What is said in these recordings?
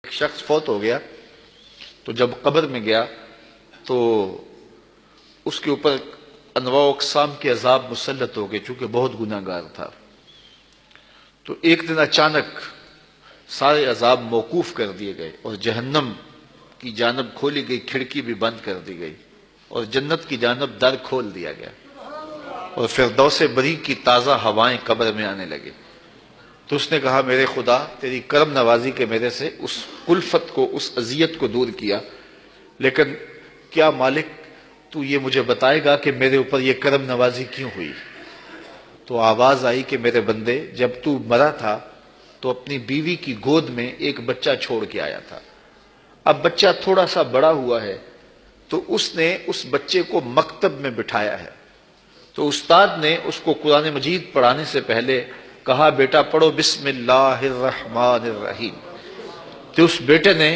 ایک شخص فوت ہو گیا تو جب قبر میں گیا تو اس کے اوپر انواع و اقسام کے عذاب مسلط ہو گئے چونکہ بہت گناہ گار تھا. تو ایک دن اچانک سارے عذاب موقوف کر دیے گئے اور جہنم کی جانب کھولی گئی کھڑکی بھی بند کر دی گئی اور جنت کی جانب در کھول دیا گیا اور فردوس بری کی تازہ ہوائیں قبر میں آنے لگے. تو اس نے کہا میرے خدا تیری کرم نوازی کے میرے سے اس کلفت کو اس اذیت کو دور کیا، لیکن کیا مالک تو یہ مجھے بتائے گا کہ میرے اوپر یہ کرم نوازی کیوں ہوئی؟ تو آواز آئی کہ میرے بندے جب تو مرا تھا تو اپنی بیوی کی گود میں ایک بچہ چھوڑ کے آیا تھا. اب بچہ تھوڑا سا بڑا ہوا ہے تو اس نے اس بچے کو مکتب میں بٹھایا ہے. تو استاد نے اس کو قرآن مجید پڑھانے سے پہلے کہا بیٹا پڑھو بسم اللہ الرحمن الرحیم. تو اس بیٹے نے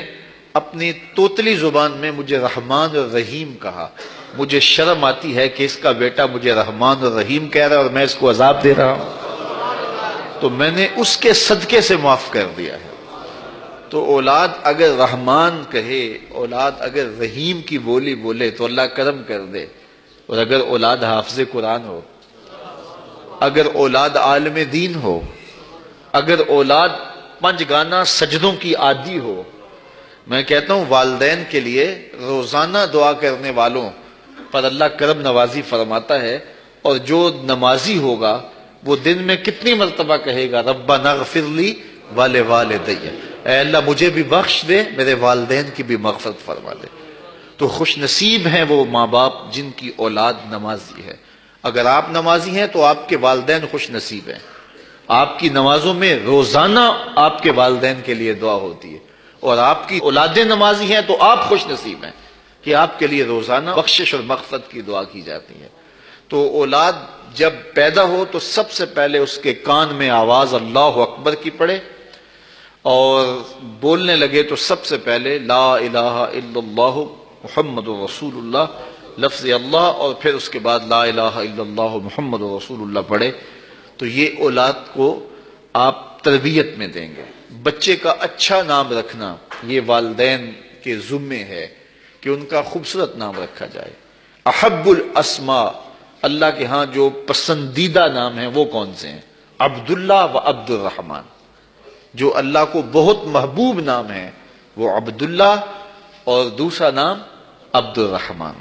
اپنی توتلی زبان میں مجھے رحمان اور رحیم کہا. مجھے شرم آتی ہے کہ اس کا بیٹا مجھے رحمان اور رحیم کہہ رہا ہے اور میں اس کو عذاب دے رہا ہوں. تو میں نے اس کے صدقے سے معاف کر دیا ہے. تو اولاد اگر رحمان کہے، اولاد اگر رحیم کی بولی بولے تو اللہ کرم کر دے. اور اگر اولاد حافظ قرآن ہو، اگر اولاد عالم دین ہو، اگر اولاد پنج گانا سجدوں کی عادی ہو، میں کہتا ہوں والدین کے لیے روزانہ دعا کرنے والوں پر اللہ کرم نوازی فرماتا ہے. اور جو نمازی ہوگا وہ دن میں کتنی مرتبہ کہے گا ربنا اغفر لی ولوالدی، اے اللہ مجھے بھی بخش دے، میرے والدین کی بھی مغفرت فرما دے. تو خوش نصیب ہیں وہ ماں باپ جن کی اولاد نمازی ہے. اگر آپ نمازی ہیں تو آپ کے والدین خوش نصیب ہیں. آپ کی نمازوں میں روزانہ آپ کے والدین کے لیے دعا ہوتی ہے. اور آپ کی اولادیں نمازی ہیں تو آپ خوش نصیب ہیں کہ آپ کے لیے روزانہ بخشش اور مغفرت کی دعا کی جاتی ہے. تو اولاد جب پیدا ہو تو سب سے پہلے اس کے کان میں آواز اللہ اکبر کی پڑے اور بولنے لگے تو سب سے پہلے لا الہ الا اللہ محمد رسول اللہ لفظ اللہ اور پھر اس کے بعد لا الہ الا اللہ محمد رسول اللہ پڑھے. تو یہ اولاد کو آپ تربیت میں دیں گے. بچے کا اچھا نام رکھنا یہ والدین کے ذمے ہے کہ ان کا خوبصورت نام رکھا جائے. احب الاسماء، اللہ کے ہاں جو پسندیدہ نام ہیں وہ کون سے ہیں؟ عبداللہ و عبد الرحمن. جو اللہ کو بہت محبوب نام ہے وہ عبداللہ اور دوسرا نام عبد الرحمن.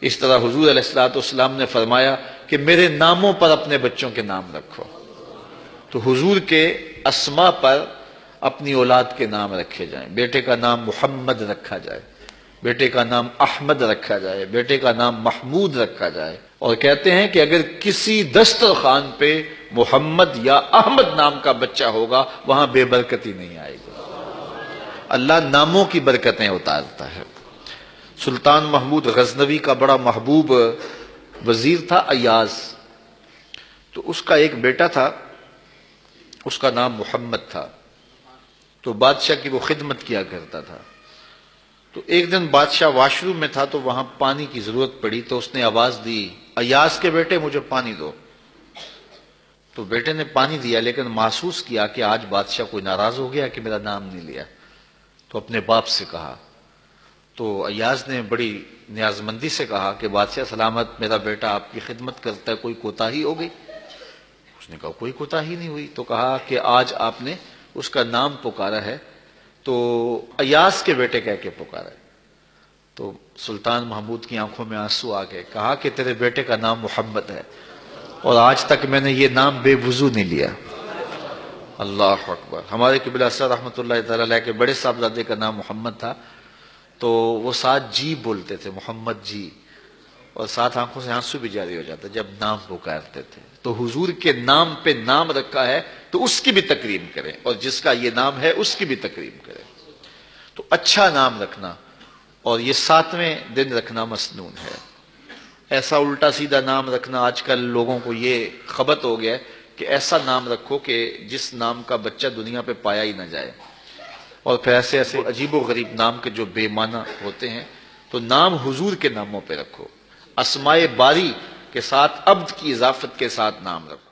اس طرح حضور علیہ الصلوۃ والسلام نے فرمایا کہ میرے ناموں پر اپنے بچوں کے نام رکھو. تو حضور کے اسماء پر اپنی اولاد کے نام رکھے جائیں. بیٹے کا نام محمد رکھا جائے، بیٹے کا نام احمد رکھا جائے، بیٹے کا نام محمود رکھا جائے. اور کہتے ہیں کہ اگر کسی دسترخوان پہ محمد یا احمد نام کا بچہ ہوگا وہاں بے برکتی نہیں آئے گی. اللہ ناموں کی برکتیں اتارتا ہے. سلطان محمود غزنوی کا بڑا محبوب وزیر تھا ایاز. تو اس کا ایک بیٹا تھا، اس کا نام محمد تھا. تو بادشاہ کی وہ خدمت کیا کرتا تھا. تو ایک دن بادشاہ واش روم میں تھا تو وہاں پانی کی ضرورت پڑی تو اس نے آواز دی ایاز کے بیٹے مجھے پانی دو. تو بیٹے نے پانی دیا لیکن محسوس کیا کہ آج بادشاہ کوئی ناراض ہو گیا کہ میرا نام نہیں لیا. تو اپنے باپ سے کہا. تو ایاز نے بڑی نیازمندی سے کہا کہ بادشاہ سلامت میرا بیٹا آپ کی خدمت کرتا ہے، کوئی کوتاہی ہو گئی؟ اس نے کہا کوئی کوتاہی نہیں ہوئی. تو کہا کہ آج آپ نے اس کا نام پکارا ہے تو ایاز کے بیٹے کہہ کے پکارا ہے. تو سلطان محمود کی آنکھوں میں آنسو آ گئے. کہا کہ تیرے بیٹے کا نام محمد ہے اور آج تک میں نے یہ نام بے وضو نہیں لیا. اللہ اکبر. ہمارے قبلہ سر رحمۃ اللہ تعالی علیہ کے بڑے صاحبزادے کا نام محمد تھا تو وہ ساتھ جی بولتے تھے محمد جی، اور ساتھ آنکھوں سے آنسو بھی جاری ہو جاتا جب نام پکارتے تھے. تو حضور کے نام پہ نام رکھا ہے تو اس کی بھی تکریم کریں اور جس کا یہ نام ہے اس کی بھی تکریم کریں. تو اچھا نام رکھنا اور یہ 7ویں دن رکھنا مسنون ہے. ایسا الٹا سیدھا نام رکھنا آج کل لوگوں کو یہ خبط ہو گیا ہے کہ ایسا نام رکھو کہ جس نام کا بچہ دنیا پہ پایا ہی نہ جائے. اور پھر ایسے ایسے عجیب و غریب نام کے جو بے معنی ہوتے ہیں. تو نام حضور کے ناموں پہ رکھو. اسماء باری کے ساتھ عبد کی اضافت کے ساتھ نام رکھو.